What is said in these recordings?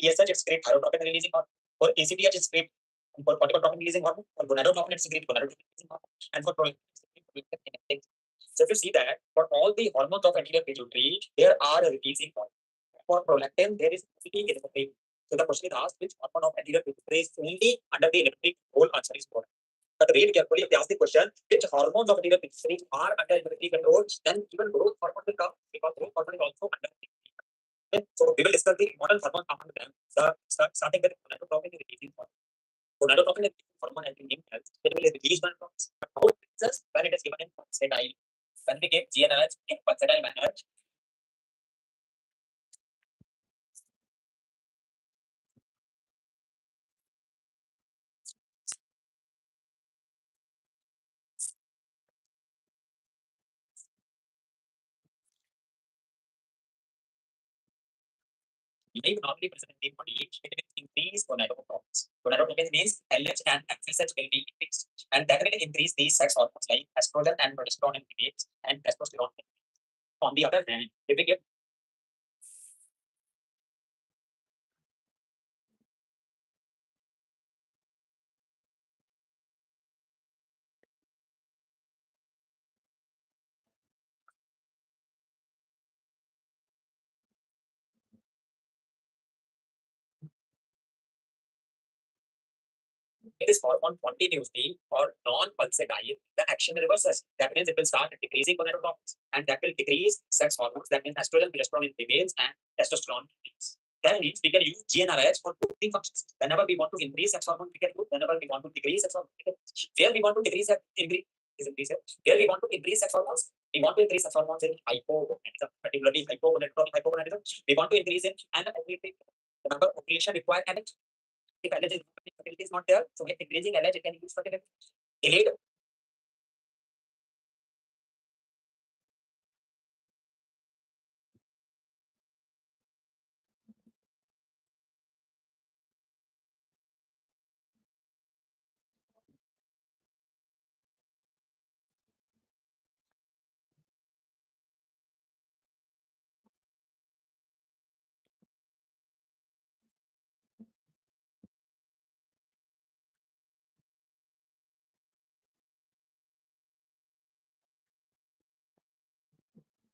TSH, it's secrete thyrotropin releasing hormone. For ACTH, it's secrete for corticotropin releasing hormone. For gonadotropin, it's secrete gonadotropin releasing hormone. And for prolactin. So if you see that for all the hormones of anterior pituitary, there are a releasing hormone. For prolactin, there is specific. So the question is asked, which hormone of anterior pituitary is only under the elliptic? Whole answer is prolactin. But read carefully. If they ask the question, which hormones of anterior pituitary are under elliptic control, then even growth hormone will come, because growth hormone is also under. Okay? So we will discuss the important hormones among them. Starting with gonadotropin releasing hormone. Gonadotropin is hormone has been named as it will release one from. How it is when it is given in pulsatile. When we give GnRH in pulsatile manner, you may normally present in the body, it will increase gonadotropins. Gonadotropins means LH and FSH will be increased, and that will increase the sex hormones like estrogen and progesterone in females and testosterone. On the other hand, if we give this hormone continuously or non-pulsatile, the action reverses. That means it will start decreasing gonadotropins, and that will decrease sex hormones. That means estrogen, progesterone in females, and testosterone in females. That means we can use GnRH for boosting functions. Whenever we want to increase sex hormone, we can use. Whenever we want to decrease sex hormone, we can. Where we want to decrease Here we want to increase sex hormones. We want to increase sex hormones in hypogonadism, particularly hypogonadism. We want to increase in anaphylactic. Remember, ovulation requires energy. If LH is not there, so if increasing LH, it can use fertility. Delayed.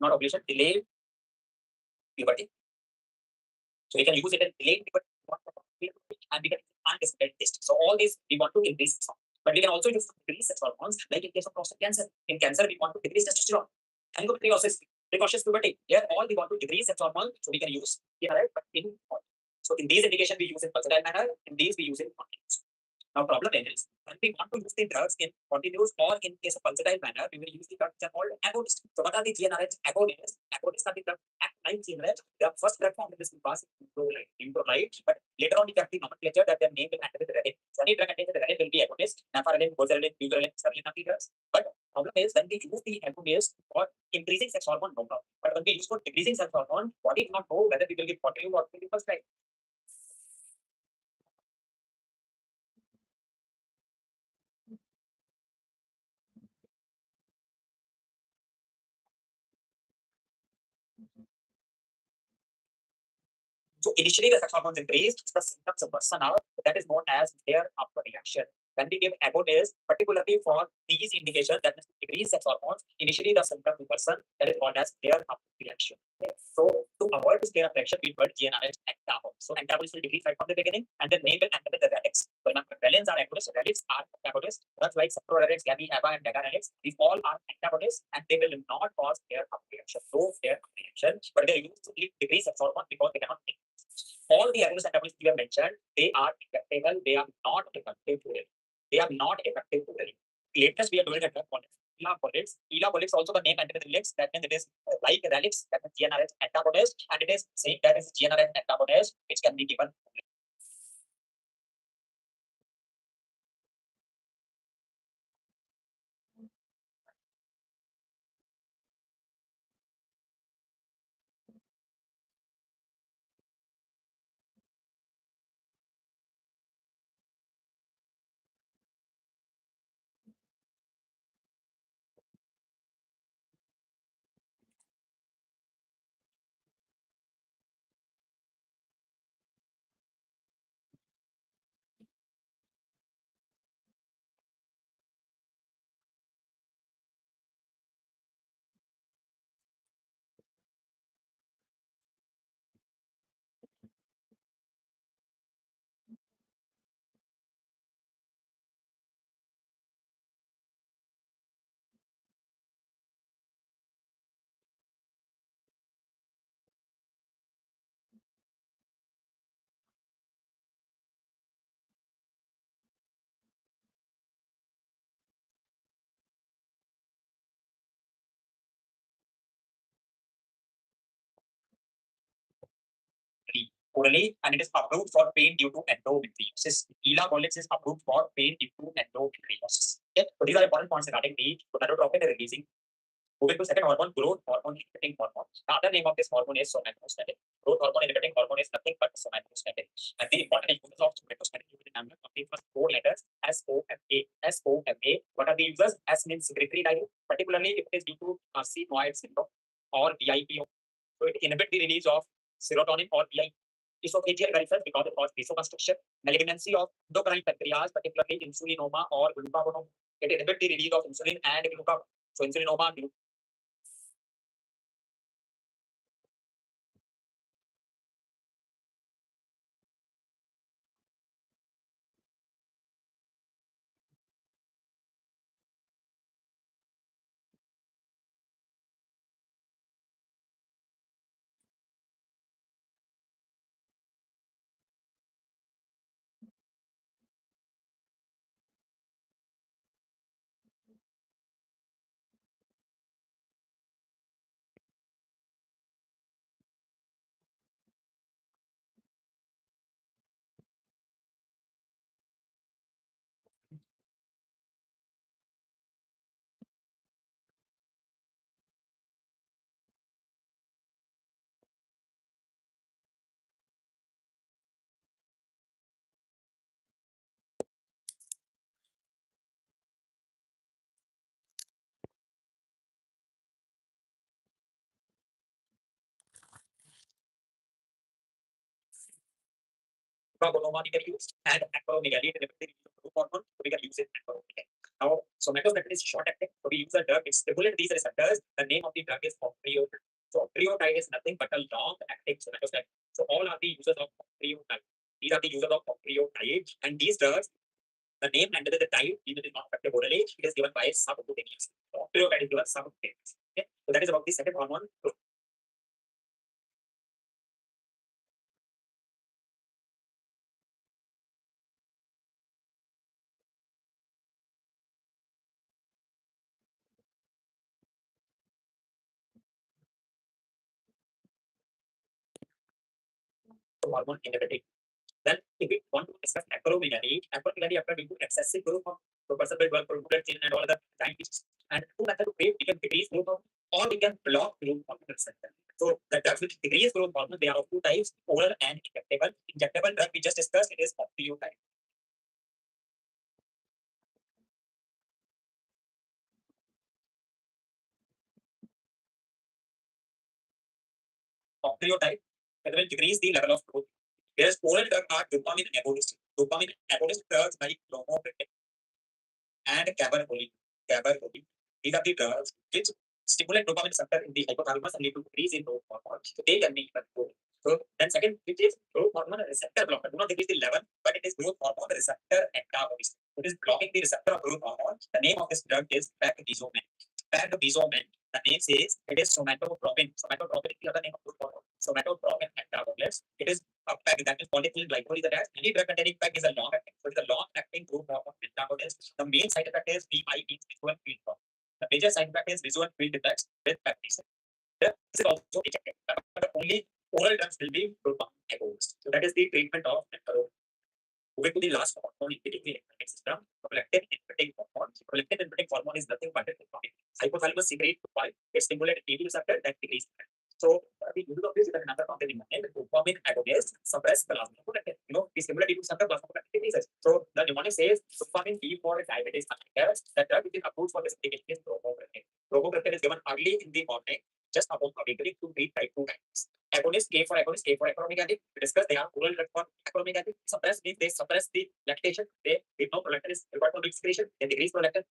Not ovulation, delayed puberty. So we can use it in delayed puberty, and we can anticipated test. So all these we want to increase, but we can also use decrease sex hormones. Like in case of prostate cancer, in cancer we want to decrease testosterone. And precocious puberty. Here all we want to decrease sex hormone, so we can use here, but in so in these indications we use in pulsatile manner. In these we use in continuous. Now problem is when we want to use the drugs in continuous or in case of pulsatile manner, we will use the drugs that are called agonists. So what are the GnRH agonists? Agonists are the drug act like GnRH. The first drug form in this class is right, but later on we have the nomenclature that their name will enter with the renin. So any drug containing the renin will be agonist. Nafarelin, goserelin, buserelin, serelin are the drugs. But problem is when we use the agonist for increasing sex hormone, no problem. But when we use for decreasing sex hormone, body will not know whether we will give continuous or we will first right. So initially the sex hormones increased, the symptoms worsen out. That is known as flare up reaction. When we give agonists, particularly for these indications, that is decrease sex hormones, initially the symptoms worsen. That is called as flare up reaction. So to avoid this flare up reaction, we put GnRH antagonists. So antagonists will decrease right from the beginning, and then name will enter with the relics. So remember, valens are agonists, relics are antagonists. That's like saprolrelics, gabi, ava, and dagarelics. These all are antagonists, and they will not cause flare up reaction. No flare up reaction, but they use to decrease sex hormone because they cannot take. All the agonists antagonists we have mentioned, they are effective. They are not effective to it. They are not effective to it. Latest we are doing a drug called elabolics. Elabolics also the name and the lyrics. That means it is like relics, that means GnRH antagonist, and it is saying that is GnRH antagonist, which can be given. orally, and it is approved for pain due to endometriosis. Elagolix is approved for pain due to endometriosis. Okay, so these are important points regarding the gonadotropin releasing. Moving to second hormone, growth hormone inhibiting hormone. The other name of this hormone is somatostatin. Growth hormone inhibiting hormone is nothing but somatostatin. And the important uses of somatostatin in amla contain first four letters SOMA. SOMA. What are the uses? S means secretory dilute, particularly if it is due to carcinoid syndrome or DIPO. So it inhibits the release of serotonin or BIP. Esophageal varices because it causes vasoconstriction, malignancy of endocrine pancreas, particularly insulinoma or glucagonoma. It inhibits the release of insulin and glucagon. So insulinoma, glucagonoma we can use, and acromegaly to inhibit the release of growth hormone. So we can use it acromegaly. Now, somatostatin is short acting. So we use a drug. It stimulates these receptors. The name of the drug is octreotide. So octreotide is nothing but a long acting somatostatin. So all are the users of octreotide. These are the users of octreotide, and these drugs, the name and the type, even is not effective orally, it is given by subcutaneous. So octreotide is given subcutaneous. Okay, so that is about the second hormone. Hormone inhibiting. Then, if we want to discuss acromegaly, after due to excessive growth of the person will work for chain and all the time. And two methods of way we can decrease growth hormone or we can block growth hormone receptor. So the drugs which decrease growth hormone, they are of two types, oral and injectable. Injectable drug we just discussed, it is optreotide. Octreotide that will decrease the level of growth. Whereas oral drugs are dopamine agonists. Dopamine agonist drugs like lomocritin and cabergoline. Cabergoline. These are the drugs which stimulate dopamine receptor in the hypothalamus and lead to decrease in growth hormone. So they can be controlled. So then second, which is growth hormone receptor blocker. Do not decrease the level, but it is growth hormone receptor antagonist. It is blocking the receptor of growth hormone. The name of this drug is prednisolone. Prednisolone. The name says it is somatotropin. Somatotropin is the other name of growth hormone. Somatotropin antagonist. It is a PEG, that is polyethylene glycol is attached. Any drug containing PEG is a long acting. So it is a long acting growth hormone antagonist. The main side effect is VI means visual field problem. The major side effect is visual field defects with peptide. This is also ejected. But only oral drugs will be dopamine agonists. So that is the treatment of mental. Moving to the last hormone inhibiting the endocrine system, prolactin inhibiting hormone. Prolactin inhibiting hormone is nothing but a dopamine. Hypothalamus secrete dopamine. It stimulates AT receptor that decreases. So the use of this is another compound in dopamine agonist suppress plasma prolactin. We stimulate AT receptor, plasma prolactin decreases. So the mnemonic says dopamine D for diabetes mellitus. That drug which is approved for this indication is bromocriptine. Bromocriptine is given early in the morning, just above awakening to treat type 2 diabetes. Agonist, K for acromegaly. We discussed they are oral drug for acromegaly. Suppress means they suppress the lactation. They no prolactin is required for milk secretion. They decrease prolactin.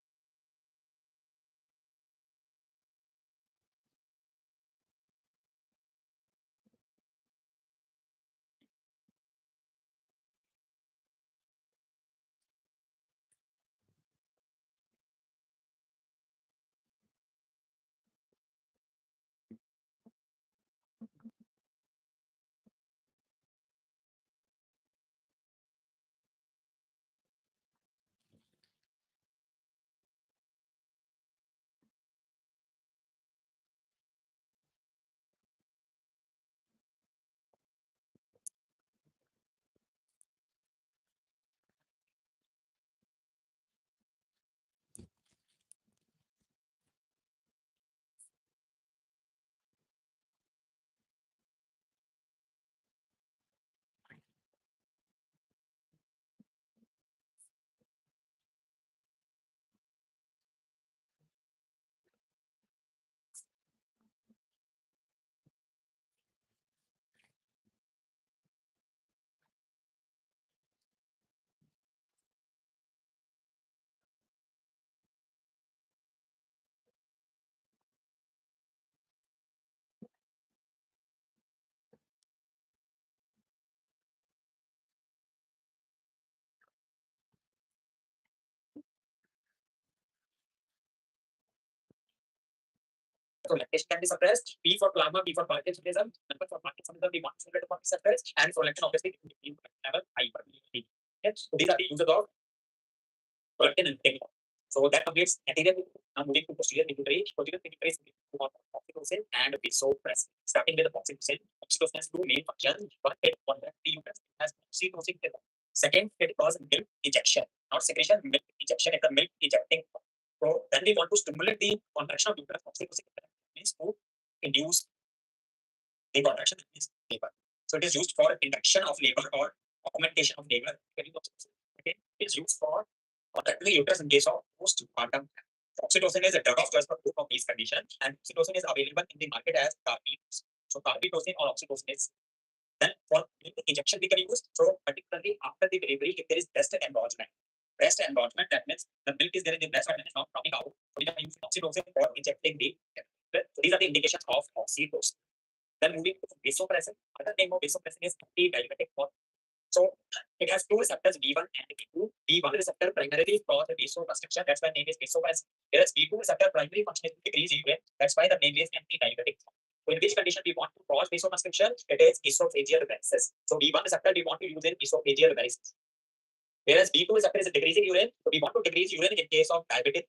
So lactation can be suppressed. P for plasma, P for Parkinsonism, number for Parkinsonism, we want to be suppressed, and prolactin obviously level hypermobility. Okay, so these are the uses of prolactin and technical. So that completes anterior. Now moving to posterior pituitary. Posterior pituitary is oxytocin and vasopressin. Starting with the oxytocin. Oxytocin has two main functions. One, it contracts the uterus. It has oxytocin. Second, it causes milk ejection, not secretion. Milk ejection. It's a milk ejecting. So then we want to stimulate the contraction of uterus. Oxytocin means to induce the contraction of this labor. So it is used for induction of labor or augmentation of labor. Okay, it is used for protecting the uterus in case of postpartum. Oxytocin is a drug of choice for both of these conditions, and oxytocin is available in the market as carbetocin. So carbetocin or oxytocin is then for injection we can use. So particularly after the delivery, if there is breast enlargement. Breast enlargement, that means the milk is there in the breast and it's not coming out. So we can use oxytocin for injecting the. So these are the indications of oxytocin. Then moving to vasopressin. Other name of vasopressin is anti-diabetic hormone. So it has two receptors, V1 and V2. V1 receptor primarily for the vasoconstriction. That's why the name is vasopressin. Whereas V2 receptor primary function is to decrease urine. That's why the name is anti-diabetic. So in which condition we want to cause vasoconstriction? It is esophageal varices. So V1 receptor we want to use in esophageal varices. Whereas V2 receptor is decreasing urine. So we want to decrease urine in case of diabetic.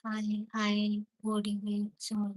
Hi, good evening. So